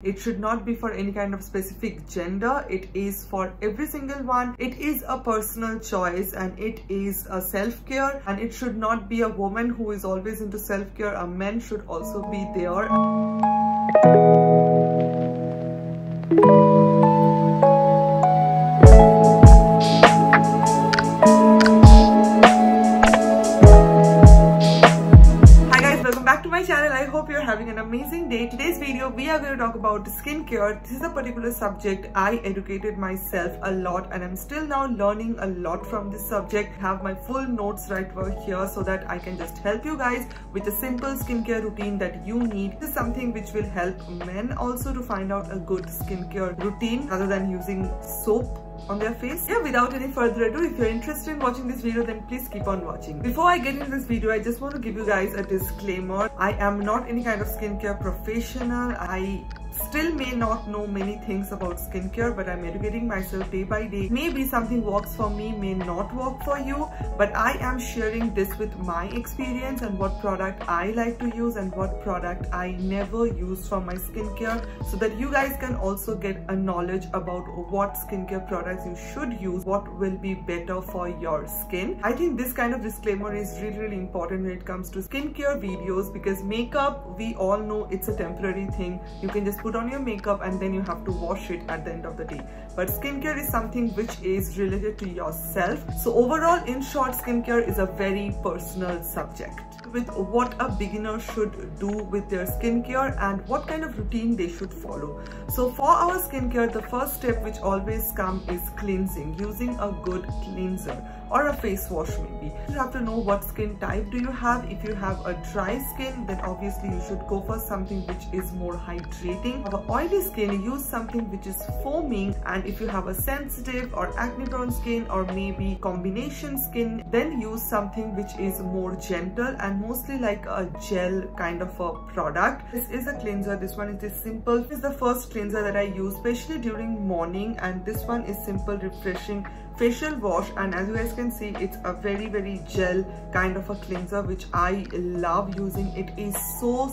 It should not be for any kind of specific gender. It is for every single one. It is a personal choice and it is a self-care, and it should not be a woman who is always into self-care. A man should also be there. I hope you're having an amazing day. Today's video we are going to talk about skincare. This is a particular subject I educated myself a lot and I'm still now learning a lot from this subject. I have my full notes right over here so that I can just help you guys with a simple skincare routine that you need. This is something which will help men also to find out a good skincare routine rather than using soap on their face. Yeah, without any further ado, if you're interested in watching this video, then please keep on watching. Before I get into this video, I just want to give you guys a disclaimer. I am not any kind of skincare professional. I still may not know many things about skincare, but I'm educating myself day by day. Maybe something works for me, may not work for you, but I am sharing this with my experience and what product I like to use and what product I never use for my skincare, so that you guys can also get a knowledge about what skincare products you should use, what will be better for your skin. I think this kind of disclaimer is really important when it comes to skincare videos, because makeup, we all know it's a temporary thing. You can just put on your makeup and then you have to wash it at the end of the day. But skincare is something which is related to yourself. So overall, in short, skincare is a very personal subject with what a beginner should do with their skincare and what kind of routine they should follow. So for our skincare, the first step which always comes is cleansing, using a good cleanser or a face wash maybe. You have to know what skin type do you have. If you have a dry skin, then obviously you should go for something which is more hydrating. If you have an oily skin, use something which is foaming, and if you have a sensitive or acne prone skin or maybe combination skin, then use something which is more gentle and mostly like a gel kind of a product. This is a cleanser. This one is this simple. This is the first cleanser that I use, especially during morning, and this one is simple, refreshing facial wash, and as you guys can see, it's a very gel kind of a cleanser which I love using. It is so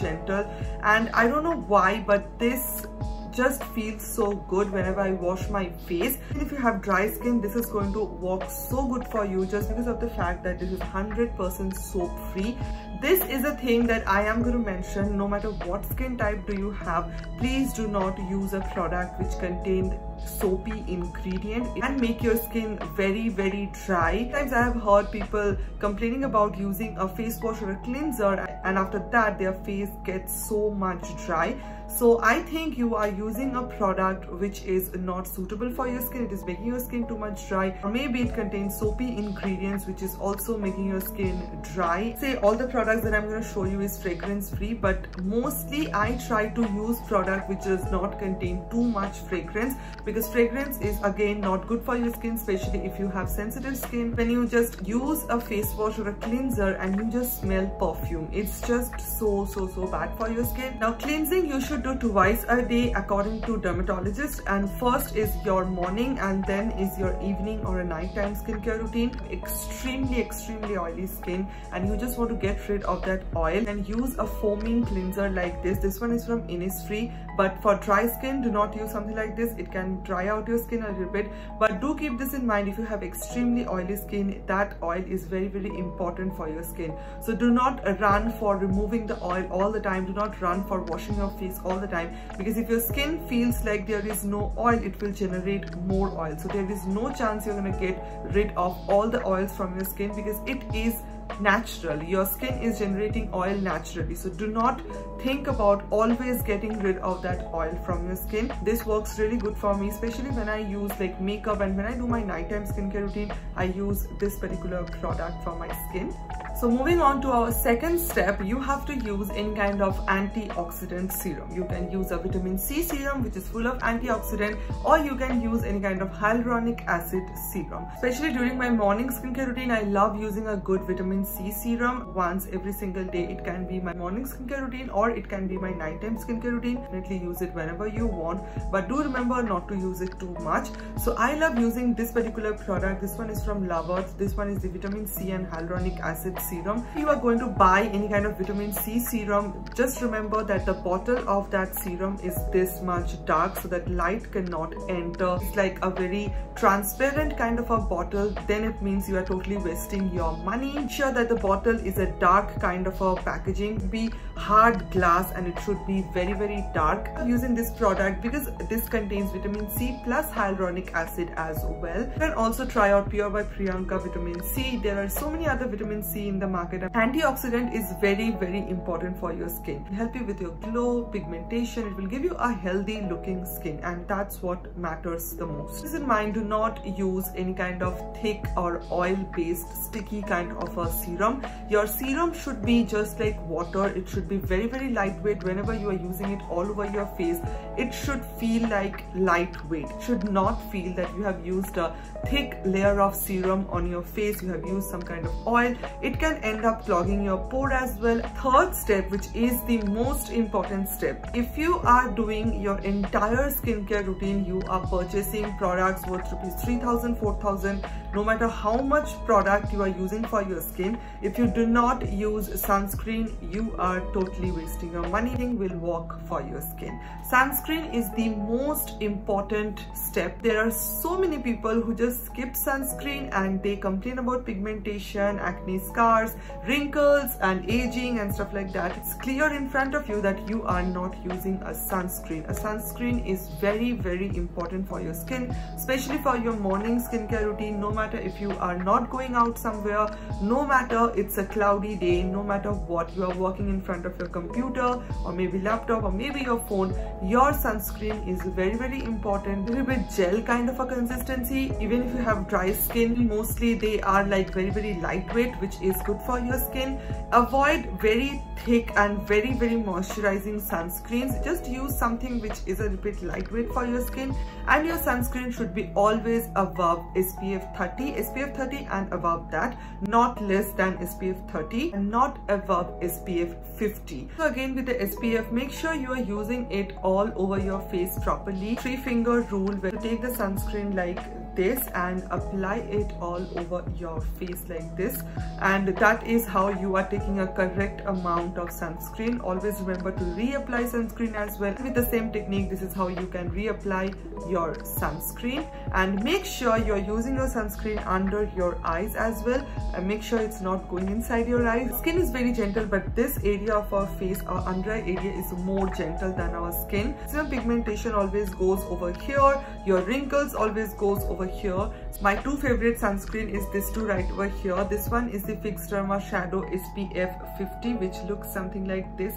gentle, and I don't know why, but this just feels so good whenever I wash my face. And if you have dry skin, this is going to work so good for you just because of the fact that this is 100% soap free. This is a thing that I am going to mention. No matter what skin type do you have, please do not use a product which contains soapy ingredient and make your skin very dry. Sometimes I have heard people complaining about using a face wash or a cleanser, and after that their face gets so much dry. So I think you are using a product which is not suitable for your skin. It is making your skin too much dry, or maybe it contains soapy ingredients which is also making your skin dry. Say all the products that I'm going to show you is fragrance free, but mostly I try to use product which does not contain too much fragrance, because fragrance is again not good for your skin, especially if you have sensitive skin. When you just use a face wash or a cleanser and you just smell perfume, it's just so bad for your skin. Now cleansing you should do twice a day according to dermatologists, and first is your morning and then is your evening or a nighttime skincare routine. Extremely oily skin and you just want to get rid of that oil, and use a foaming cleanser like this. This one is from Innisfree, but for dry skin do not use something like this. It can dry out your skin a little bit, but do keep this in mind. If you have extremely oily skin, that oil is very important for your skin. So do not run for removing the oil all the time. Do not run for washing your face all the time, because if your skin feels like there is no oil, it will generate more oil. So there is no chance you're going to get rid of all the oils from your skin, because it is natural. Your skin is generating oil naturally, so do not think about always getting rid of that oil from your skin. This works really good for me, especially when I use like makeup, and when I do my nighttime skincare routine, I use this particular product for my skin. So moving on to our second step, you have to use any kind of antioxidant serum. You can use a vitamin C serum which is full of antioxidant, or you can use any kind of hyaluronic acid serum. Especially during my morning skincare routine, I love using a good vitamin C serum once every single day. It can be my morning skincare routine or it can be my nighttime skincare routine. Definitely use it whenever you want, but do remember not to use it too much. So I love using this particular product. This one is from Love Earth. This one is the vitamin C and hyaluronic acid serum. serum. If you are going to buy any kind of vitamin C serum, just remember that the bottle of that serum is this much dark so that light cannot enter. It's like a very transparent kind of a bottle, then it means you are totally wasting your money. Ensure that the bottle is a dark kind of a packaging, be hard glass, and it should be very dark. I'm using this product because this contains vitamin C plus hyaluronic acid as well. You can also try out Pure by Priyanka vitamin C. There are so many other vitamin C in the market. Antioxidant is very important for your skin. It will help you with your glow, pigmentation. It will give you a healthy looking skin, and that's what matters the most. Keep in mind, do not use any kind of thick or oil based sticky kind of a serum. Your serum should be just like water. It should be very lightweight. Whenever you are using it all over your face, it should feel like lightweight. It should not feel that you have used a thick layer of serum on your face, you have used some kind of oil. It can end up clogging your pore as well. Third step, which is the most important step, if you are doing your entire skincare routine, you are purchasing products worth rupees 3,000, 4,000, no matter how much product you are using for your skin, if you do not use sunscreen, you are totally wasting your money. Nothing will work for your skin. Sunscreen is the most important step. There are so many people who just skip sunscreen and they complain about pigmentation, acne scars, wrinkles and aging and stuff like that. It's clear in front of you that you are not using a sunscreen. A sunscreen is very important for your skin, especially for your morning skincare routine. No matter if you are not going out somewhere, no matter it's a cloudy day, no matter what, you are working in front of your computer or maybe laptop or maybe your phone, your sunscreen is very important. A little bit gel kind of a consistency. Even if you have dry skin, mostly they are like very lightweight, which is good for your skin. Avoid very thick and very moisturizing sunscreens. Just use something which is a little bit lightweight for your skin, and your sunscreen should be always above SPF 30 and above that, not less than SPF 30 and not above SPF 50. So again, with the SPF, make sure you are using it all over your face properly. 3-finger rule, where you take the sunscreen like this and apply it all over your face like this, and that is how you are taking a correct amount of sunscreen. Always remember to reapply sunscreen as well. With the same technique, this is how you can reapply your sunscreen, and make sure you're using your sunscreen under your eyes as well, and make sure it's not going inside your eyes. Skin is very gentle, but this area of our face, our under eye area, is more gentle than our skin. Some pigmentation always goes over here, your wrinkles always goes over here. My two favorite sunscreen is this two right over here. This one is the Fix Derma Shadow SPF 50, which looks something like this.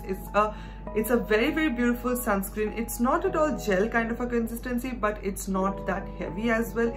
It's a very beautiful sunscreen. It's not at all gel kind of a consistency, but it's not that heavy as well.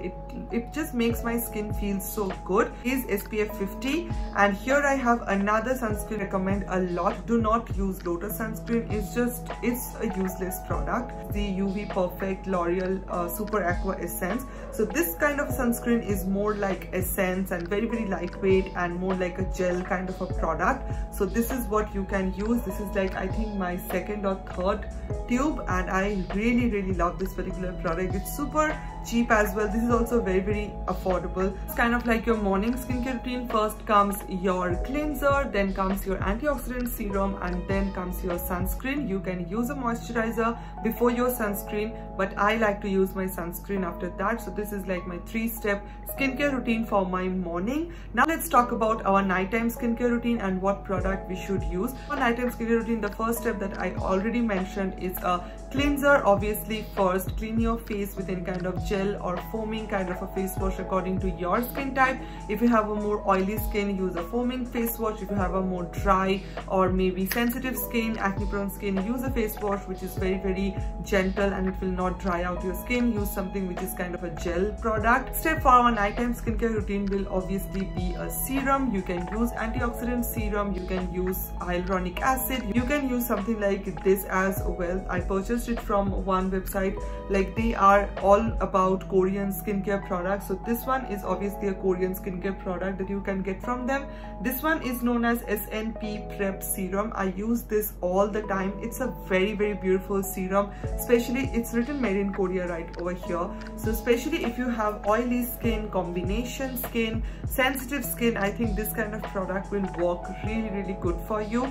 It just makes my skin feel so good. Is SPF 50, and here I have another sunscreen I recommend a lot. Do not use Lotus sunscreen. It's a useless product. The UV Perfect L'Oreal Super Aqua Essence. So this kind of sunscreen is more like essence and very lightweight and more like a gel kind of a product. So this is what you can use. This is like, I think, my second or third tube, and I really love this particular product. It's super cheap as well. This is also very affordable. It's kind of like your morning skincare routine. First comes your cleanser, then comes your antioxidant serum, and then comes your sunscreen. You can use a moisturizer before your sunscreen, but I like to use my sunscreen after that. So this is like my 3-step skincare routine for my morning. Now let's talk about our nighttime skincare routine and what product we should use. For nighttime skincare routine, the first step that I already mentioned is a cleanser. Obviously, first clean your face with any kind of gel or foaming kind of a face wash according to your skin type. If you have a more oily skin, use a foaming face wash. If you have a more dry or maybe sensitive skin, acne prone skin, use a face wash which is very gentle and it will not dry out your skin. Use something which is kind of a gel product. Step for our nighttime skincare routine will obviously be a serum. You can use antioxidant serum, you can use hyaluronic acid, you can use something like this as well. I purchased purchased it from one website. Like, they are all about Korean skincare products. So this one is obviously a Korean skincare product that you can get from them. This one is known as SNP Prep Serum. I use this all the time. It's a very beautiful serum, especially it's written made in Korea right over here. So especially if you have oily skin, combination skin, sensitive skin, I think this kind of product will work really good for you.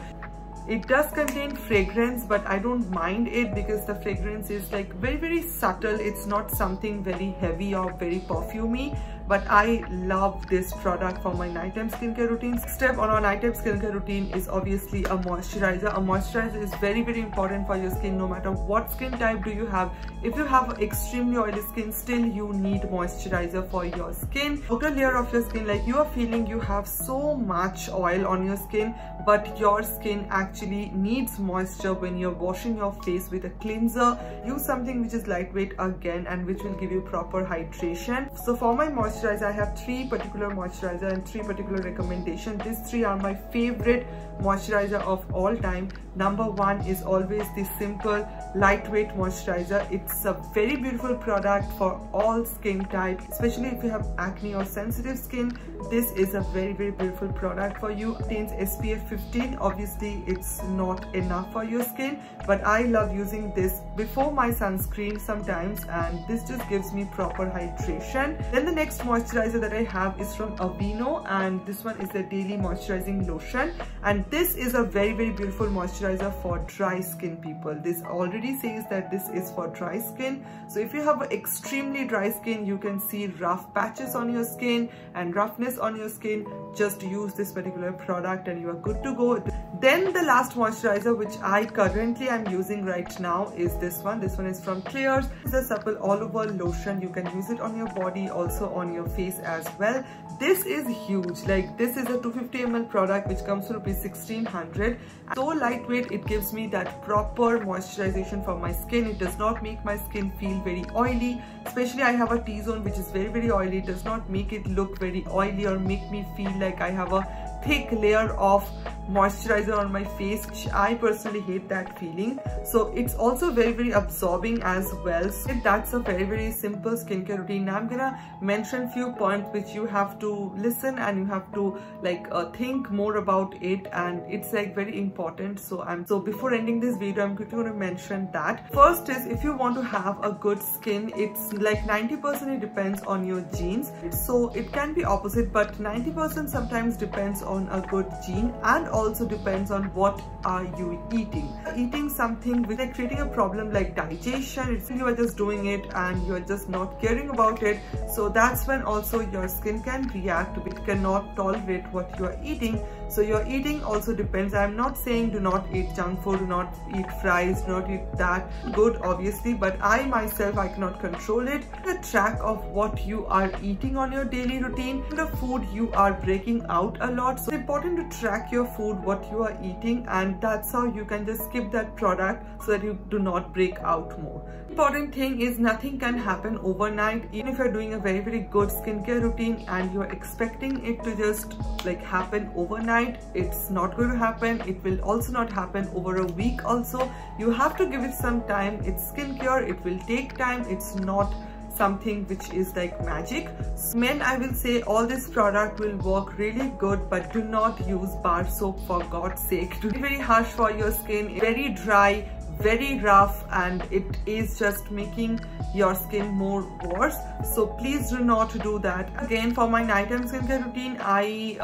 It does contain fragrance, but I don't mind it because the fragrance is like very subtle. It's not something very heavy or very perfumey, but I love this product for my nighttime skincare routine. Step on our nighttime skincare routine is obviously a moisturizer. A moisturizer is very important for your skin, no matter what skin type do you have. If you have extremely oily skin, still you need moisturizer for your skin. Outer layer of your skin, like you are feeling you have so much oil on your skin, but your skin actually needs moisture when you're washing your face with a cleanser. Use something which is lightweight again and which will give you proper hydration. So for my moisturizer, I have 3 particular moisturizer and 3 particular recommendations. These 3 are my favorite moisturizer of all time. Number 1 is always the simple lightweight moisturizer. It's a very beautiful product for all skin type, especially if you have acne or sensitive skin. This is a very beautiful product for you. It contains SPF 15. Obviously it's not enough for your skin, but I love using this before my sunscreen sometimes, and this just gives me proper hydration. Then the next moisturizer that I have is from Aveeno, and this one is the daily moisturizing lotion, and this is a very beautiful moisturizer for dry skin people. This already says that this is for dry skin. So if you have extremely dry skin, you can see rough patches on your skin and roughness on your skin, just use this particular product and you are good to go. Then the last moisturizer which I currently am using right now is this one. This one is from Clears. It's a supple all over lotion. You can use it on your body, also on your face as well. This is huge. Like, this is a 250 ml product which comes to rupees 1600. So lightweight, it gives me that proper moisturization for my skin. It does not make my skin feel very oily. Especially I have a T-zone which is very oily. It does not make it look very oily or make me feel like I have a thick layer of moisturizer on my face, which I personally hate that feeling. So it's also very absorbing as well. So that's a very simple skincare routine. Now I'm gonna mention few points which you have to listen and you have to like think more about it, and it's like very important. So before ending this video, I'm quickly going to mention that. First is, if you want to have a good skin, it's like 90% it depends on your genes. So it can be opposite, but 90% sometimes depends on a good gene, and also depends on what are you eating. Eating something with like creating a problem like digestion, it's you are just doing it and you are just not caring about it. So that's when also your skin can react. It cannot tolerate what you are eating. So your eating also depends. I'm not saying do not eat junk food, do not eat fries, do not eat that. Good, obviously, but I myself, I cannot control it. Keep track of what you are eating on your daily routine, the food you are breaking out a lot. So it's important to track your food, what you are eating, and that's how you can just skip that product so that you do not break out more. Important thing is, nothing can happen overnight. Even if you're doing a very good skincare routine and you're expecting it to just like happen overnight, it's not going to happen. It will also not happen over a week also. You have to give it some time. It's skincare, it will take time. It's not something which is like magic. So men, I will say all this product will work really good, but do not use bar soap, for God's sake. It will be very harsh for your skin, very dry, very rough, and it is just making your skin more worse. So please do not do that. Again, for my nighttime skincare routine, I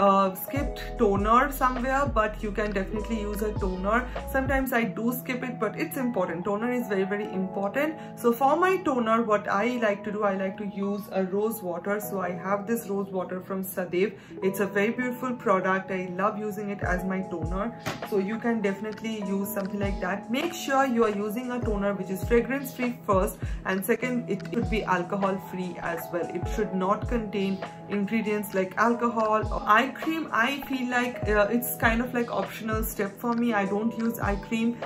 skipped toner somewhere, but you can definitely use a toner. Sometimes I do skip it, but it's important. Toner is very important. So for my toner, what I like to do, I like to use a rose water. So I have this rose water from Sadev. It's a very beautiful product. I love using it as my toner. So you can definitely use something like that. Make sure you are using a toner which is fragrance free first, and second, it should be alcohol free as well. It should not contain ingredients like alcohol or eye cream. I feel like it's kind of like optional step for me. I don't use eye cream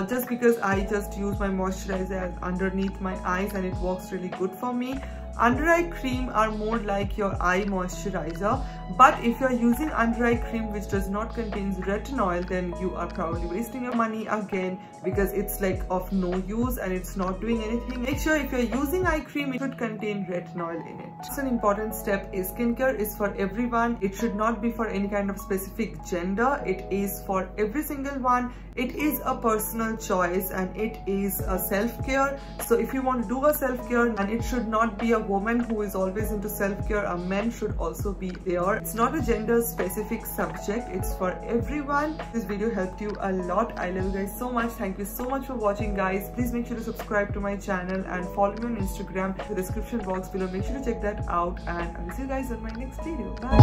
just because I just use my moisturizer underneath my eyes and it works really good for me. Under eye cream are more like your eye moisturizer, but if you're using under eye cream which does not contain retinol, then you are probably wasting your money again, because it's like of no use and it's not doing anything. Make sure if you're using eye cream, it should contain retinol in it. It's an important step. Skincare is for everyone. It should not be for any kind of specific gender. It is for every single one. It is a personal choice and it is a self-care. So if you want to do a self-care, and it should not be a woman who is always into self-care, a man should also be there. It's not a gender specific subject, it's for everyone. This video helped you a lot. I love you guys so much. Thank you so much for watching, guys. Please make sure to subscribe to my channel and follow me on Instagram. The description box below, make sure to check that out, and I will see you guys in my next video. Bye.